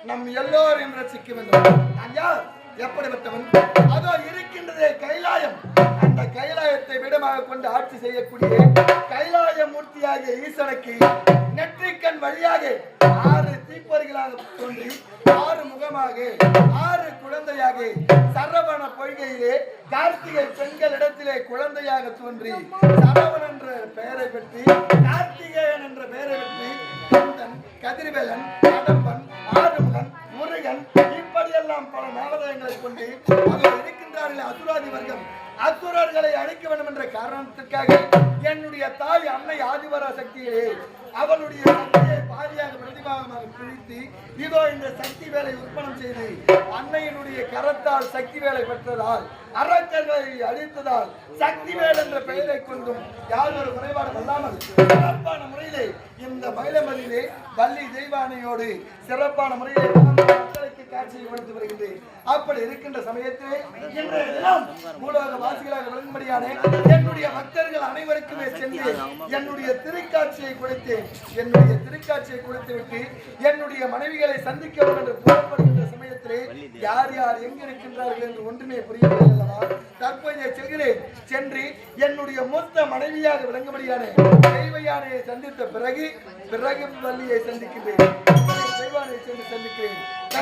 நம் எல்லோரையும் ரசிக்க வேண்டும். நான் யார், எப்படிப்பட்டவன்? அதோ இருக்கின்றதே கைலாயம். அந்த கைலாயத்தை விடமாக கொண்டு ஆட்சி செய்யக்கூடிய கைலாய மூர்த்தியாகிய ஈசனுக்கு நெற்றிக்கண் வழியாக 6 தீப்பொறிகளாக தோன்றி 6 முகமாக 6 குழந்தையாக சரவண பொய்கையிலே கார்த்திகை பெண்கள் இடத்திலே குழந்தையாக தோன்றி சரவணன் என்ற பெயரை பெற்று கார்த்திகேயன் என்ற பெயரை பெற்று கந்தன், கதிர்வேலன், கடம்பன், ஆறுமுகன், முருகன் இப்படியெல்லாம் பல நாமதங்களை கொண்டு அவர் இருக்கின்றார்கள். அசுராதி வர்க்கம் அசுரர்களை அழிக்க வேண்டும் என்ற காரணத்திற்காக என்னுடைய தாய் அன்னை ஆதிவரா சக்தியே அவளுடைய சக்தியை பாதியாக பிரதிபாகமாக பிரித்து இதோ இந்த சக்தி வேலை உற்பனம் செய்து அன்னையினுடைய கரத்தால் சக்தி வேலை பெற்றதால் அரக்கர்களை அழித்ததால் சக்தி வேல் என்ற பெயரை கொண்டும் யார் ஒரு குறைபாடு அல்லாமல் சிறப்பான முறையிலே இந்த மயிலமதியிலே வள்ளி தெய்வானையோடு சிறப்பான முறையிலே மக்களுக்கு காட்சியை கொடுத்து வருகின்றேன். அப்படி இருக்கின்ற சமயத்திலே மூலக வாசிகளாக விளங்கும்படியான என்னுடைய பக்தர்கள் அனைவருக்குமே சென்று என்னுடைய திருக்காட்சியை கொடுத்தேன். என்னுடைய திருக்காட்சியை கொடுத்து விட்டு என்னுடைய மனைவிகளை சந்திக்க வேண்டும் என்று புறப்படுகின்ற சமயத்திலே யார் யார் எங்கு இருக்கின்றார்கள் என்று ஒன்றுமே புரியவில்லை அல்லவா? தற்போதைய செல்கிறேன். சென்று என்னுடைய மொத்த மனைவியாக விளங்கும்படியான தெய்வயானையை சந்தித்த பிறகு வள்ளியை சந்திக்கின்றேன். தெய்வானையை சென்று சந்திக்கிறேன்.